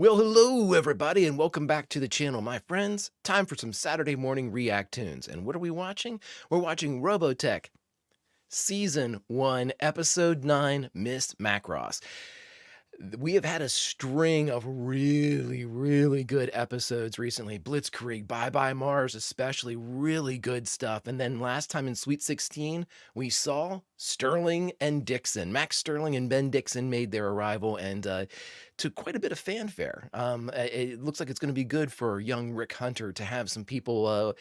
Well, hello everybody, and welcome back to the channel, my friends. Time for some Saturday morning React-TOONS. And what are we watching? We're watching Robotech, Season 1, Episode 9, Miss Macross. We have had a string of really good episodes recently. Blitzkrieg, Bye Bye Mars, especially really good stuff. And then last time in Sweet 16, we saw Sterling and Dixon. Max Sterling and Ben Dixon made their arrival and to quite a bit of fanfare. It looks like it's going to be good for young Rick Hunter to have some people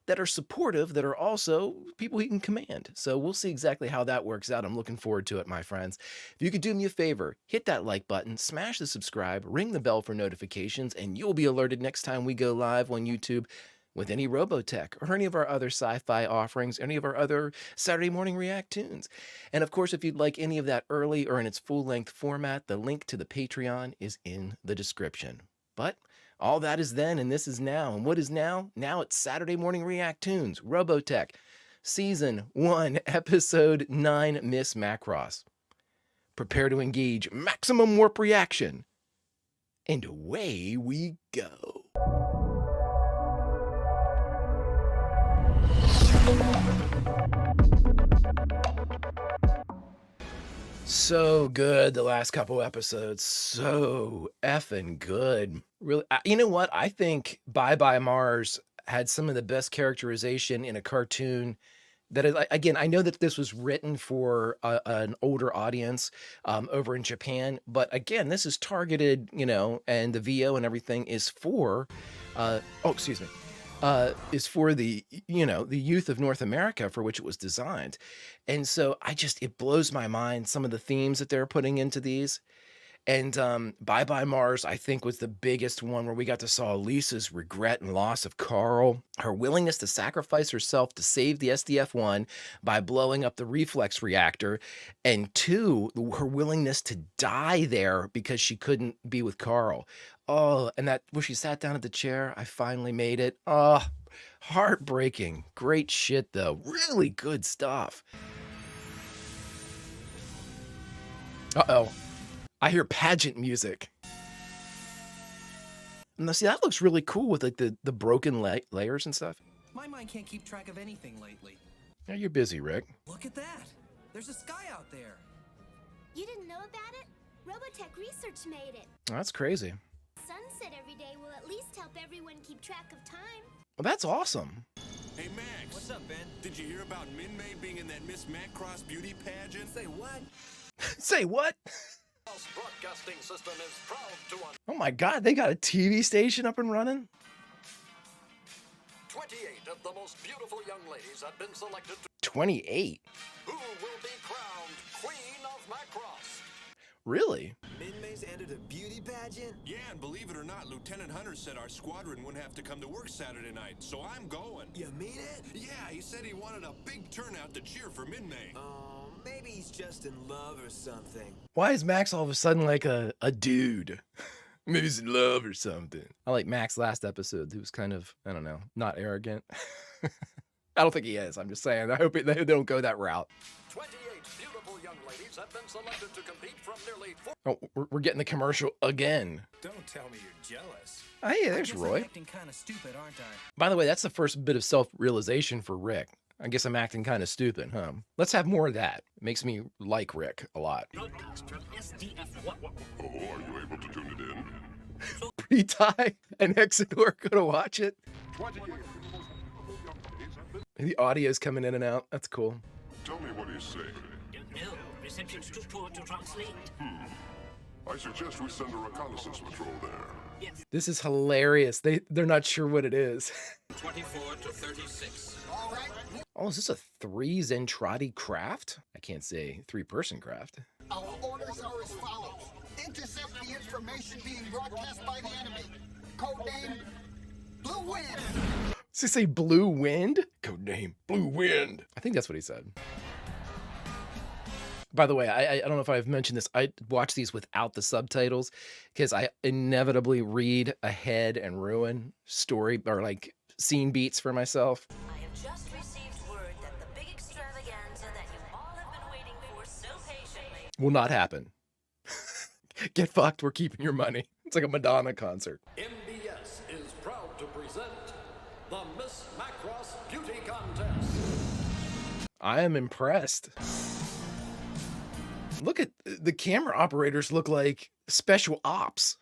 that are supportive, that are also people he can command. So we'll see exactly how that works out. I'm looking forward to it, my friends. If you could do me a favor, hit that like button, smash the subscribe, ring the bell for notifications, and you'll be alerted next time we go live on YouTube with any Robotech or any of our other sci-fi offerings, any of our other Saturday morning React-TOONS. And of course, if you'd like any of that early or in its full-length format, the link to the Patreon is in the description. But all that is then, and this is now. And what is now? Now it's Saturday morning React-TOONS, Robotech, Season 1, Episode 9, Miss Macross. Prepare to engage maximum warp reaction. And away we go. So good the last couple episodes. So effing good. Really, you know what? I think Bye Bye Mars had some of the best characterization in a cartoon. That is, again, I know that this was written for an older audience over in Japan, but again, this is targeted, and the VO and everything is for, is for the, the youth of North America for which it was designed. And so it blows my mind, some of the themes that they're putting into these. And Bye Bye Mars, I think, was the biggest one where we got to saw Lisa's regret and loss of Carl, her willingness to sacrifice herself to save the SDF-1 by blowing up the reflex reactor, and 2, her willingness to die there because she couldn't be with Carl. Oh, and that where she sat down at the chair, I finally made it. Oh, heartbreaking. Great shit, though. Really good stuff. Uh-oh. I hear pageant music. Now, see, that looks really cool with like the broken layers and stuff. My mind can't keep track of anything lately. Yeah, you're busy, Rick. Look at that. There's a sky out there. You didn't know about it? Robotech Research made it. Oh, that's crazy. Sunset every day will at least help everyone keep track of time. Well, that's awesome. Hey, Max. What's up, Ben? Did you hear about Min-May being in that Miss Macross beauty pageant? Say what? Say what? Broadcasting system is proud to Oh my God, they got a TV station up and running? 28 of the most beautiful young ladies have been selected to 28? who will be crowned Queen of Macross. Really? Min-May's entered a beauty pageant? Yeah, and believe it or not, Lieutenant Hunter said our squadron wouldn't have to come to work Saturday night, so I'm going. You mean it? Yeah, he said he wanted a big turnout to cheer for Min-May. Maybe he's just in love or something. Why is Max all of a sudden like a dude? Maybe he's in love or something. I like Max last episode. He was kind of, I don't know, not arrogant. I don't think he is. I'm just saying. I hope they don't go that route. 28 beautiful young ladies have been selected to compete from nearly 4. Oh, we're getting the commercial again. Don't tell me you're jealous. Oh, yeah, there's I guess Roy. I'm acting kind of stupid, aren't I? By the way, that's the first bit of self-realization for Rick. I guess I'm acting kind of stupid, huh? Let's have more of that. It makes me like Rick a lot. Broadcast from SDF-1. Oh, are you able to tune it in? Pre-tie and Exodor gonna watch it. 28 The audio's coming in and out. That's cool. Tell me what he's saying. Don't know. Reception's too poor to translate. I suggest we send a reconnaissance patrol there. Yes. This is hilarious. They're not sure what it is. 24 to 36. Oh, is this a 3 Zentradi craft? I can't say 3-person craft. Our orders are as follows. Intercept the information being broadcast by the enemy. Codename Blue Wind. Does he say Blue Wind? Codename Blue Wind. I think that's what he said. By the way, I don't know if I've mentioned this. I watch these without the subtitles because I inevitably read ahead and ruin story or like scene beats for myself. I have just received word that the big extravaganza that you all have been waiting for so patiently Will not happen. Get fucked. We're keeping your money. It's like a Madonna concert. MBS is proud to present the Miss Macross Beauty Contest. I am impressed. Look at the camera operators look like special ops.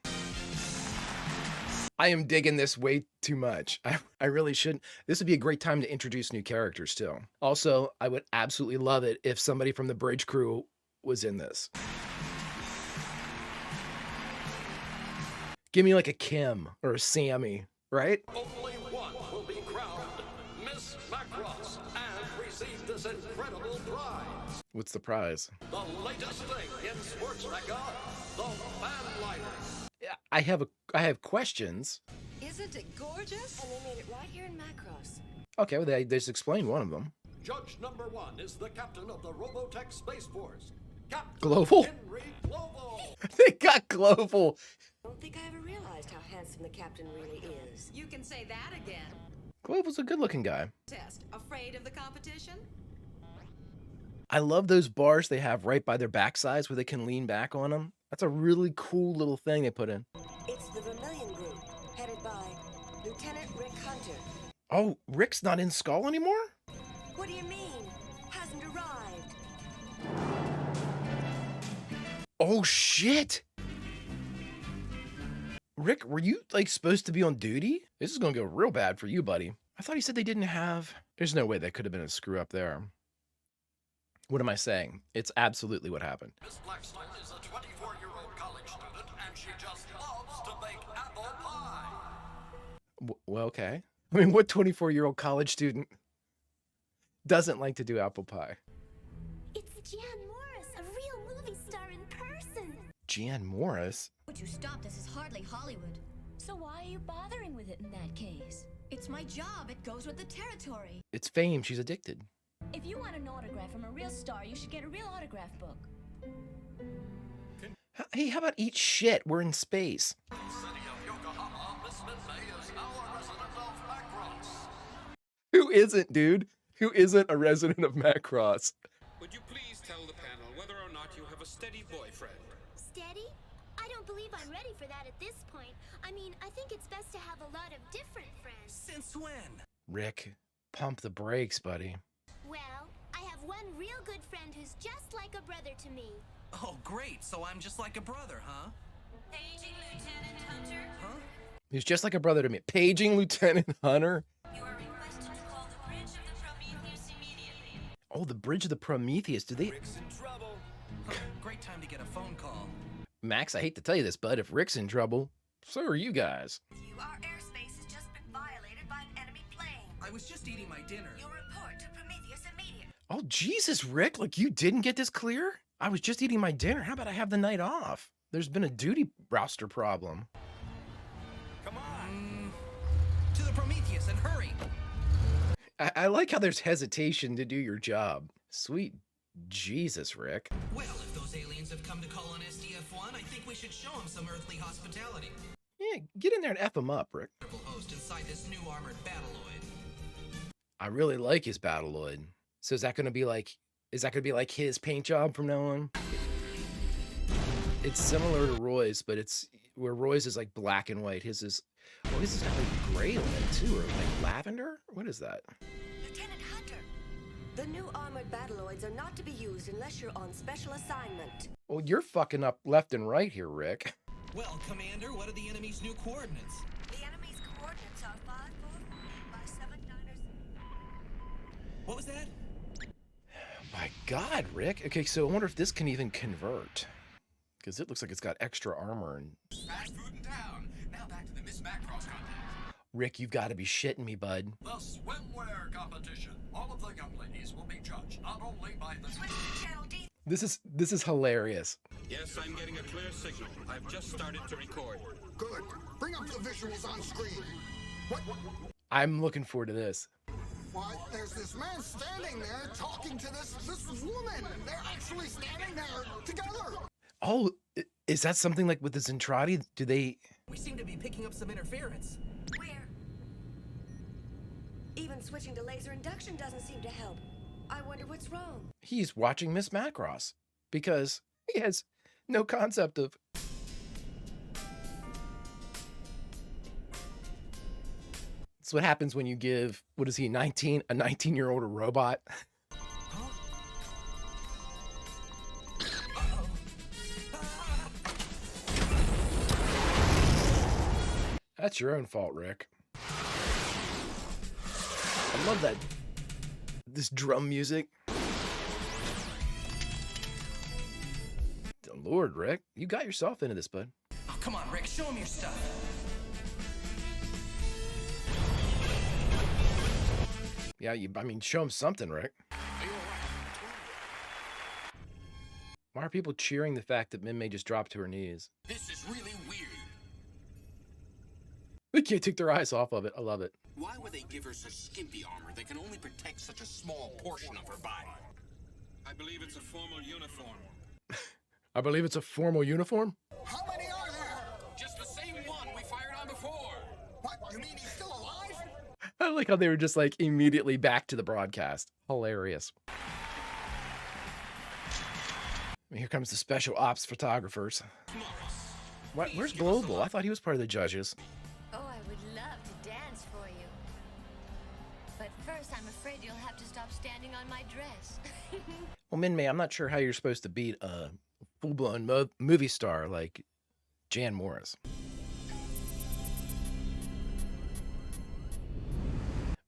I am digging this way too much. I really shouldn't. This would be a great time to introduce new characters too. Also, I would absolutely love it if somebody from the bridge crew was in this. Give me like a Kim or a Sammy, right? Only one will be crowned Miss Macross and receive this incredible prize. What's the prize? The latest thing in sports mecha, the fan lighter. I have questions. Isn't it gorgeous? And they made it right here in Macross. Okay, well they just explained one of them. Judge number 1 is the captain of the Robotech Space Force, Captain Global? Henry Global. They got Global. I don't think I ever realized how handsome the captain really is. You can say that again. Global's a good-looking guy. Test. Afraid of the competition? I love those bars they have right by their backsides where they can lean back on them. That's a really cool little thing they put in. It's the Vermilion Group, headed by Lieutenant Rick Hunter. Oh, Rick's not in Skull anymore? What do you mean? Hasn't arrived. Oh, shit! Rick, were you, like, supposed to be on duty? This is gonna go real bad for you, buddy. I thought he said they didn't have... There's no way that could have been a screw-up there. What am I saying? It's absolutely what happened. Miss Blackstone is a 24-year-old college student, and she just loves to bake apple pie. Well, okay. I mean, what 24-year-old college student doesn't like to do apple pie? It's Jan Morris, a real movie star in person. Jan Morris? What you stopped us is hardly Hollywood. So why are you bothering with it in that case? It's my job. It goes with the territory. It's fame. She's addicted. If you want an autograph from a real star, you should get a real autograph book. Hey, how about eat shit? We're in space. City of Yokohama, Miss Midday is now a resident of Macross. Who isn't, dude? Who isn't a resident of Macross? Would you please tell the panel whether or not you have a steady boyfriend? Steady? I don't believe I'm ready for that at this point. I mean, I think it's best to have a lot of different friends. Since when? Rick, pump the brakes, buddy. Well, I have one real good friend who's just like a brother to me. Oh, great. So I'm just like a brother, huh? Paging Lieutenant Hunter. Huh? He's just like a brother to me. Paging Lieutenant Hunter. You are requested to call the Bridge of the Prometheus immediately. Oh, the Bridge of the Prometheus. Do they... Rick's in trouble. Great time to get a phone call. Max, I hate to tell you this, bud. If Rick's in trouble, so are you guys. Our airspace has just been violated by an enemy plane. I was just eating my dinner. You'll report to Prometheus immediately. Oh, Jesus, Rick. Like, you didn't get this clear? I was just eating my dinner. How about I have the night off? There's been a duty roster problem. Come on. To the Prometheus and hurry. I like how there's hesitation to do your job. Sweet Jesus, Rick. Well, if those aliens have come to call on SDF-1, I think we should show them some earthly hospitality. Yeah, get in there and F him up, Rick. Host inside this new armored battleoid. I really like his Battleoid. So is that gonna be like his paint job from now on? It's similar to Roy's, but it's where Roy's is like black and white. His is got like gray on it too, or like lavender? What is that? Lieutenant Hunter, the new armored battleoids are not to be used unless you're on special assignment. Well, you're fucking up left and right here, Rick. Well, Commander, what are the enemy's new coordinates? The enemy's coordinates are 54579ers. What was that? My God, Rick. Okay, so I wonder if this can even convert. Because it looks like it's got extra armor and... Fast food in town. Now back to the Miss Macross contest. Rick, you've got to be shitting me, bud. The swimwear competition. All of the young ladies will be judged not only by the... Switch to Channel D. This is hilarious. Yes, I'm getting a clear signal. I've just started to record. Good. Bring up the visuals on screen. What? I'm looking forward to this. Why, there's this man standing there talking to this woman. They're actually standing there together. Oh, is that something like with the Zentradi? Do they... We seem to be picking up some interference. Where? Even switching to laser induction doesn't seem to help. I wonder what's wrong. He's watching Miss Macross because he has no concept of... That's what happens when you give, what is he, a 19-year-old a robot? That's your own fault, Rick. I love that. This drum music. Lord, Rick, you got yourself into this, bud. Oh, come on, Rick, show him your stuff. Yeah, I mean, show him something, Rick. Why are people cheering the fact that Min-Mei just dropped to her knees? This is really weird. They can't take their eyes off of it. I love it. Why would they give her such skimpy armor that can only protect such a small portion of her body? I believe it's a formal uniform. I believe it's a formal uniform. How many are there? Just the same one we fired on before. What? You mean he's still alive? I like how they were just like immediately back to the broadcast. Hilarious. Here comes the special ops photographers. What? Where's Global? I thought he was part of the judges. Oh, I would love to dance for you. But first, I'm afraid you'll have to stop standing on my dress. Well, Min-Mei, I'm not sure how you're supposed to beat a full-blown movie star like Jan Morris.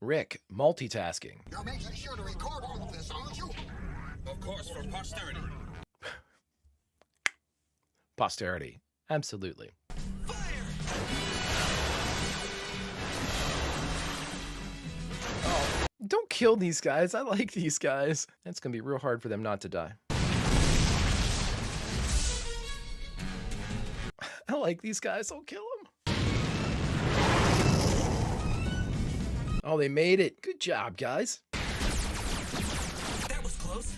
Rick, multitasking. You're making sure to record all of this, aren't you? Of course, for posterity. Posterity. Absolutely. Oh, don't kill these guys. I like these guys. It's going to be real hard for them not to die. I like these guys. Don't kill them. Oh, they made it. Good job, guys. That was close.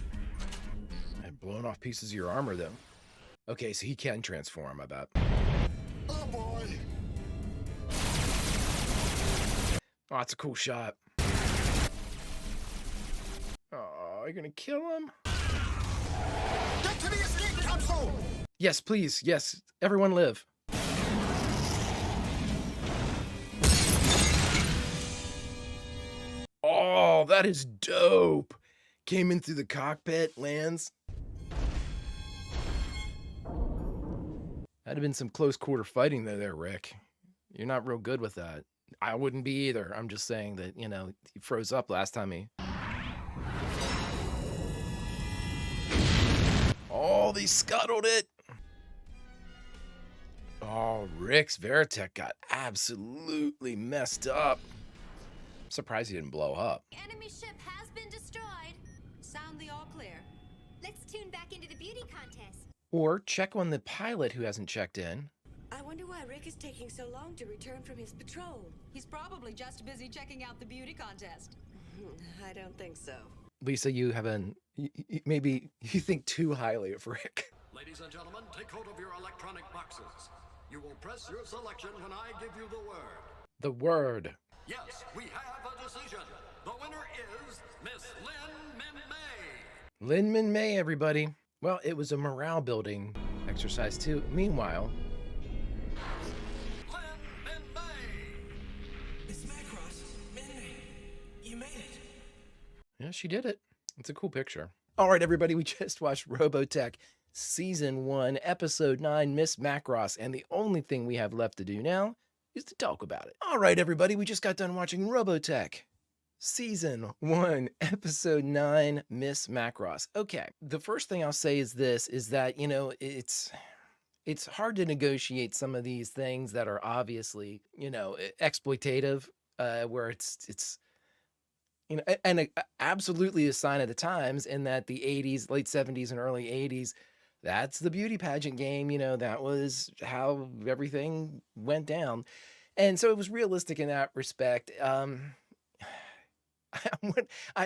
And blowing off pieces of your armor, though. Okay, so he can transform, I bet. Oh boy. Oh, that's a cool shot. Oh, you're gonna kill him? Get to the escape capsule! Yes, please. Yes, everyone live. Oh, that is dope. Came in through the cockpit, lands. That'd have been some close quarter fighting there, Rick. You're not real good with that. I wouldn't be either. I'm just saying that, you know, he froze up last time he... Oh, they scuttled it. Oh, Rick's Veritech got absolutely messed up. I'm surprised he didn't blow up. Enemy ship has been destroyed. Sound the all clear. Let's tune back into the beauty contest. Or check on the pilot who hasn't checked in. I wonder why Rick is taking so long to return from his patrol. He's probably just busy checking out the beauty contest. I don't think so. Lisa, you haven't... Maybe you think too highly of Rick. Ladies and gentlemen, take hold of your electronic boxes. You will press your selection when I give you the word. The word. Yes, we have a decision. The winner is Miss Lin Min-Mei. Lin Min-Mei, everybody. Well, it was a morale building exercise too. Meanwhile, Lin Min-Mei. It's Macross. Min-Mei, you made it. yeah, she did it. It's a cool picture. All right, everybody, we just watched Robotech Season 1, Episode 9, Miss Macross, and the only thing we have left to do now is to talk about it. All right, everybody, we just got done watching Robotech Season 1, Episode 9, Miss Macross. Okay, the first thing I'll say is this, is that, you know, it's hard to negotiate some of these things that are obviously, you know, exploitative, where it's you know, and absolutely a sign of the times in that the 80s, late 70s and early 80s, that's the beauty pageant game. You know, that was how everything went down. And so it was realistic in that respect.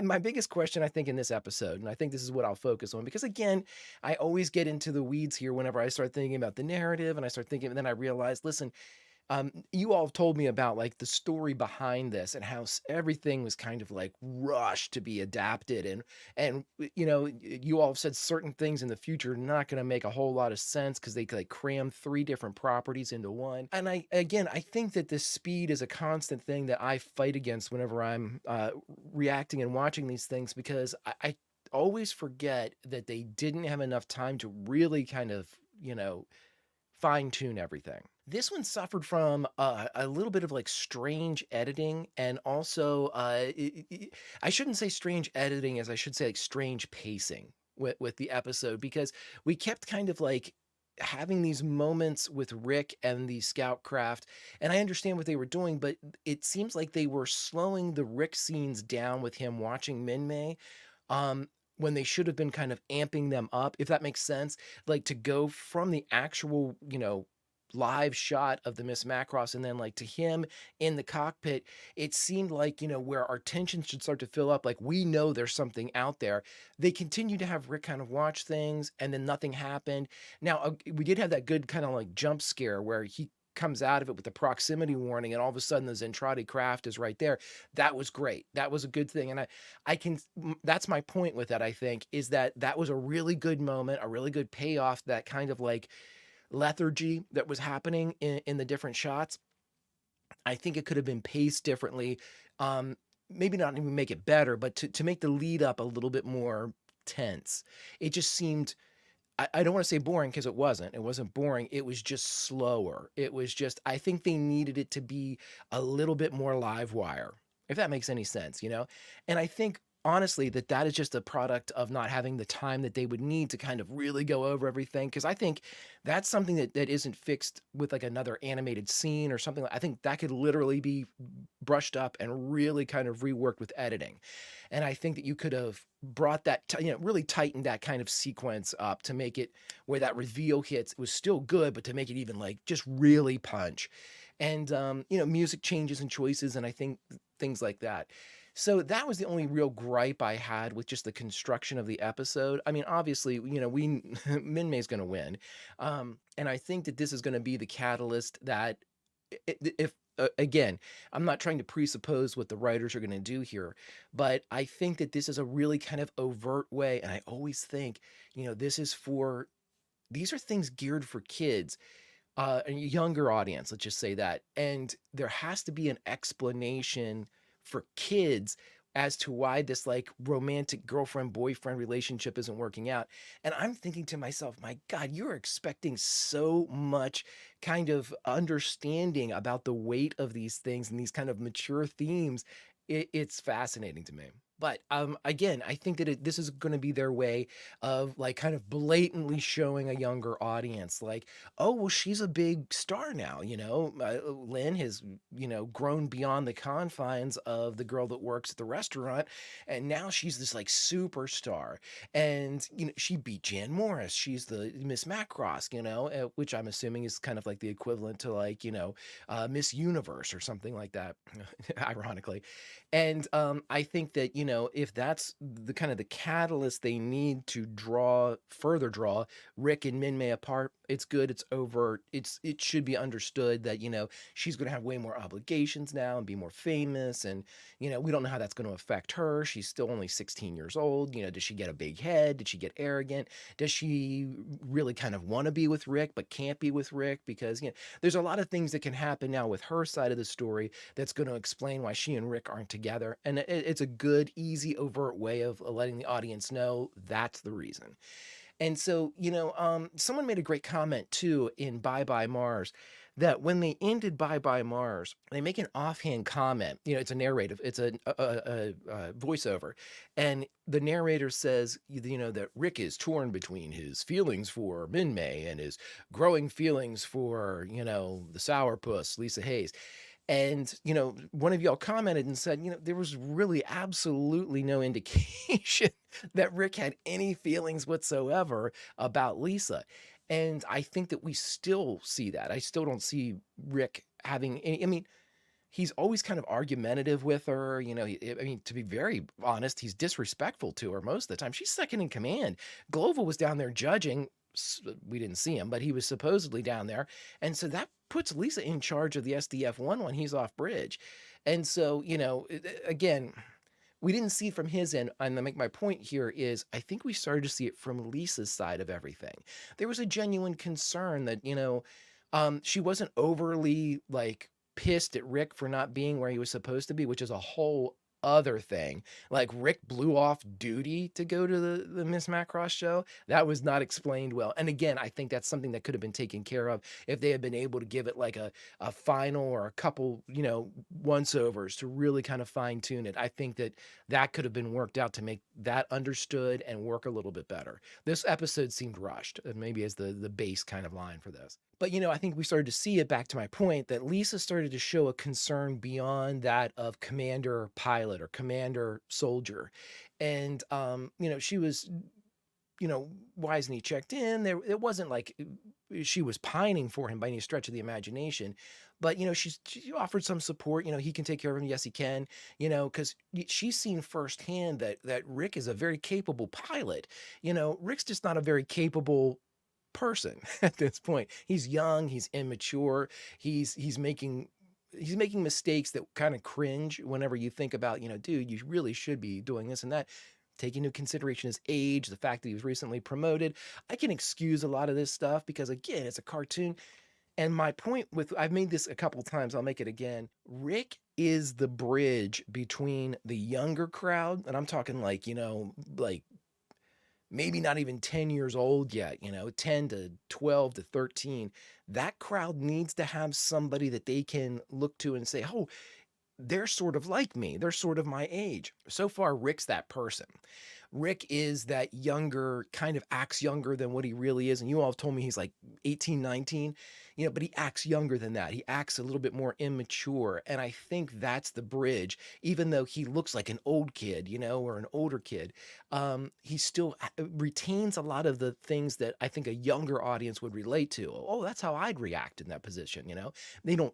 My biggest question, I think, in this episode, and I think this is what I'll focus on, because again, I always get into the weeds here whenever I start thinking about the narrative and I start thinking, and then I realize, listen, You all have told me about like the story behind this and how everything was kind of like rushed to be adapted, and you know, you all have said certain things in the future are not going to make a whole lot of sense because they like cram three different properties into one. And I think that this speed is a constant thing that I fight against whenever I'm reacting and watching these things, because I always forget that they didn't have enough time to really kind of, you know, fine tune everything. This one suffered from a little bit of like strange editing, and also I shouldn't say strange editing, as I should say like strange pacing with the episode, because we kept kind of like having these moments with Rick and the scout craft, and I understand what they were doing, but it seems like they were slowing the Rick scenes down with him watching Minmay, um, when they should have been kind of amping them up, if that makes sense. Like to go from the actual, you know, live shot of the Miss Macross and then like to him in the cockpit, it seemed like, you know, where our tension should start to fill up, like we know there's something out there. They continue to have Rick kind of watch things and then nothing happened. Now, we did have that good kind of like jump scare where he comes out of it with the proximity warning and all of a sudden the Zentradi craft is right there. That was great. That was a good thing. And I can, that's my point with that, I think, is that that was a really good moment, a really good payoff, that kind of like lethargy that was happening in the different shots. I think it could have been paced differently. Maybe not even make it better, but to make the lead up a little bit more tense. It just seemed, I don't want to say boring, because it wasn't. It wasn't boring. It was just slower. It was just, I think they needed it to be a little bit more live wire, if that makes any sense, you know? And I think honestly that that is just a product of not having the time that they would need to kind of really go over everything. Because I think that's something that isn't fixed with like another animated scene or something. I think that could literally be brushed up and really kind of reworked with editing. And I think that you could have brought that, you know, really tightened that kind of sequence up to make it where that reveal hits, it was still good, but to make it even like just really punch. And, you know, music changes and choices, and I think things like that. So that was the only real gripe I had with just the construction of the episode. I mean, obviously, you know, we Minmay's going to win, and I think that this is going to be the catalyst that, if again, I'm not trying to presuppose what the writers are going to do here, but I think that this is a really kind of overt way, and I always think, you know, these are things geared for kids, a younger audience, let's just say that. And there has to be an explanation for kids as to why this like romantic girlfriend boyfriend relationship isn't working out. And I'm thinking to myself, my God, you're expecting so much kind of understanding about the weight of these things and these kind of mature themes. It's fascinating to me. But again, I think that this is going to be their way of like kind of blatantly showing a younger audience, like, oh, well, she's a big star now. You know, Lynn has, you know, grown beyond the confines of the girl that works at the restaurant, and now she's this like superstar. And you know, she beat Jan Morris. She's the Miss Macross. You know, which I'm assuming is kind of like the equivalent to like, you know, Miss Universe or something like that, ironically. And I think that, you know, if that's the kind of the catalyst they need to further draw Rick and Minmay apart, it's good, it's over. It should be understood that, you know, she's going to have way more obligations now and be more famous. And, you know, we don't know how that's going to affect her. She's still only 16 years old. You know, does she get a big head? Did she get arrogant? Does she really kind of want to be with Rick but can't be with Rick? Because, you know, there's a lot of things that can happen now with her side of the story that's going to explain why she and Rick aren't together. And it's a good, easy, overt way of letting the audience know that's the reason. And so, you know, someone made a great comment too in Bye Bye Mars, that when they ended Bye Bye Mars, they make an offhand comment. You know, it's a narrative, it's a voiceover. And the narrator says, you know, that Rick is torn between his feelings for Minmay and his growing feelings for, you know, the sourpuss, Lisa Hayes. And, you know, one of y'all commented and said, you know, there was really absolutely no indication that Rick had any feelings whatsoever about Lisa. And I think that we still see that. I still don't see Rick having any, I mean, he's always kind of argumentative with her. You know, I mean, to be very honest, he's disrespectful to her most of the time. She's second in command. Glova was down there judging, we didn't see him, but he was supposedly down there. And so that puts Lisa in charge of the SDF-1 when he's off bridge. And so, again, we didn't see it from his end. And I make my point here is I think we started to see it from Lisa's side of everything. There was a genuine concern that, she wasn't overly like pissed at Rick for not being where he was supposed to be, which is a whole other thing. Like Rick blew off duty to go to the Miss Macross show. That was not explained well. And again, I think that's something that could have been taken care of if they had been able to give it like a final or a couple, once overs to really kind of fine tune it. I think that could have been worked out to make that understood and work a little bit better. This episode seemed rushed, maybe as the base kind of line for this. But, I think we started to see it, back to my point, that Lisa started to show a concern beyond that of commander pilot or commander soldier. And, she was, why isn't he checked in? It wasn't like she was pining for him by any stretch of the imagination. But, she offered some support. He can take care of him. Yes, he can, because she's seen firsthand that Rick is a very capable pilot. Rick's just not a very capable person at this point. He's young, he's immature, he's making mistakes that kind of cringe whenever you think about, dude, you really should be doing this and that. Taking into consideration his age, the fact that he was recently promoted, I can excuse a lot of this stuff because, again, it's a cartoon. And my point I've made this a couple times, I'll make it again. Rick is the bridge between the younger crowd, and I'm talking like, like maybe not even 10 years old yet, 10 to 12 to 13. That crowd needs to have somebody that they can look to and say, oh, they're sort of like me. They're sort of my age. So far, Rick's that person. Rick is that younger, kind of acts younger than what he really is. And you all have told me he's like 18, 19, but he acts younger than that. He acts a little bit more immature. And I think that's the bridge. Even though he looks like an old kid, or an older kid, he still retains a lot of the things that I think a younger audience would relate to. Oh, that's how I'd react in that position. They don't,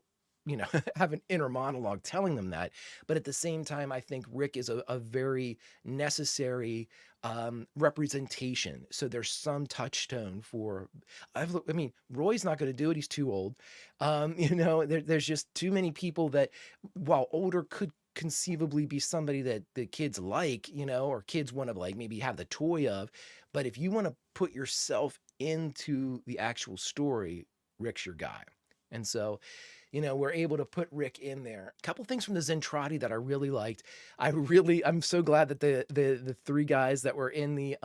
have an inner monologue telling them that. But at the same time, I think Rick is a very necessary representation. So there's some touchstone for, Roy's not going to do it. He's too old. There's just too many people that, while older, could conceivably be somebody that the kids like, or kids want to like maybe have the toy of. But if you want to put yourself into the actual story, Rick's your guy. And so, we're able to put Rick in there. A couple things from the Zentradi that I really liked. I'm so glad that the three guys that were in the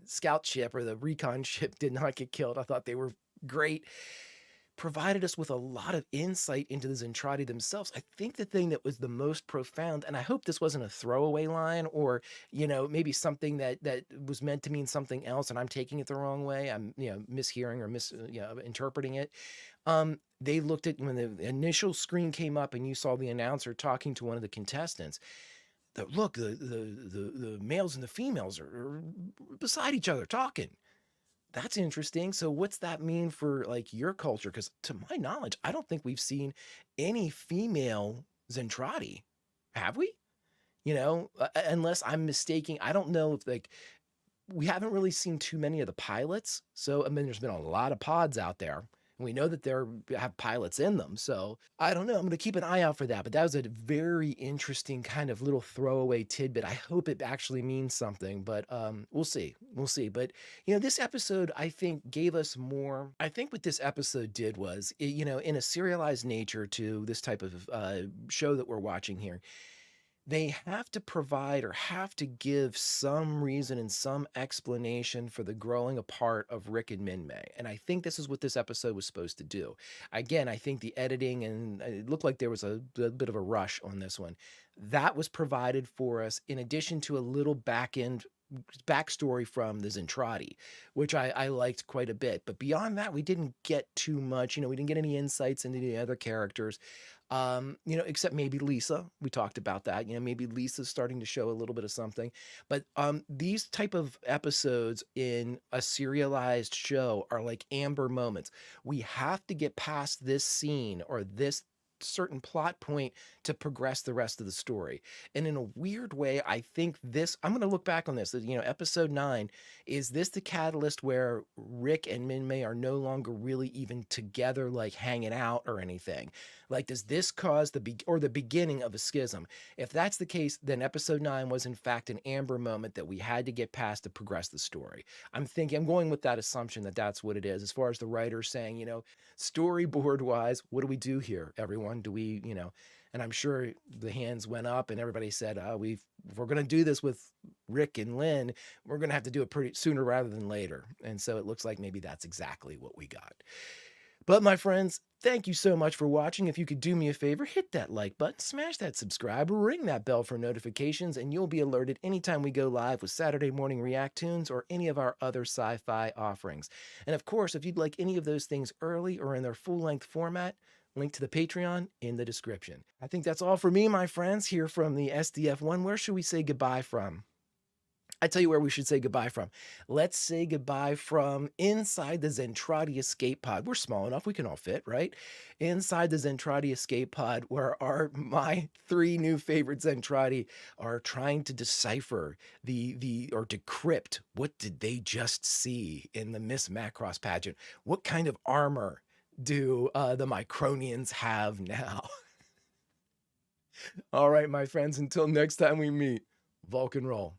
scout ship or the recon ship did not get killed. I thought they were great. Provided us with a lot of insight into the Zentradi themselves. I think the thing that was the most profound, and I hope this wasn't a throwaway line or, maybe something that was meant to mean something else and I'm taking it the wrong way. I'm, mishearing or interpreting it. They looked at when the initial screen came up and you saw the announcer talking to one of the contestants. The males and the females are beside each other talking. That's interesting. So what's that mean for like your culture? Because to my knowledge, I don't think we've seen any female Zentradi. Have we? Unless I'm mistaking. I don't know if we haven't really seen too many of the pilots. So, there's been a lot of pods out there. And we know that they have pilots in them. So I don't know. I'm going to keep an eye out for that. But that was a very interesting kind of little throwaway tidbit. I hope it actually means something. But we'll see. We'll see. But, this episode, I think, gave us more. I think what this episode did was, in a serialized nature to this type of show that we're watching here, they have to provide or have to give some reason and some explanation for the growing apart of Rick and Min-May. And I think this is what this episode was supposed to do. Again, I think the editing, and it looked like there was a bit of a rush on this one. That was provided for us in addition to a little backstory from the Zentradi, which I liked quite a bit. But beyond that, we didn't get too much. We didn't get any insights into the other characters. Except maybe Lisa. We talked about that. Maybe Lisa's starting to show a little bit of something. But these type of episodes in a serialized show are like amber moments. We have to get past this scene or this certain plot point to progress the rest of the story. And in a weird way, I think this, I'm going to look back on this, you know, episode 9, is this the catalyst where Rick and Minmay are no longer really even together, like hanging out or anything? Like, does this cause the beginning of a schism? If that's the case, then episode 9 was in fact an amber moment that we had to get past to progress the story. I'm going with that assumption that that's what it is. As far as the writers saying, you know, storyboard wise, what do we do here, everyone? Do we, you know, and I'm sure the hands went up and everybody said, if we're going to do this with Rick and Lynn, we're going to have to do it pretty sooner rather than later. And so it looks like maybe that's exactly what we got. But my friends, thank you so much for watching. If you could do me a favor, hit that like button, smash that subscribe, ring that bell for notifications, and you'll be alerted anytime we go live with Saturday Morning React-TOONS or any of our other sci-fi offerings. And of course, if you'd like any of those things early or in their full-length format, link to the Patreon in the description. I think that's all for me, my friends, here from the SDF1. Where should we say goodbye from? I tell you where we should say goodbye from. Let's say goodbye from inside the Zentradi escape pod. We're small enough, we can all fit, right? Inside the Zentradi escape pod, where my 3 new favorite Zentradi are trying to decipher or decrypt what did they just see in the Miss Macross pageant. What kind of armor do the Micronians have now? All right, my friends, until next time we meet, Vulcan roll.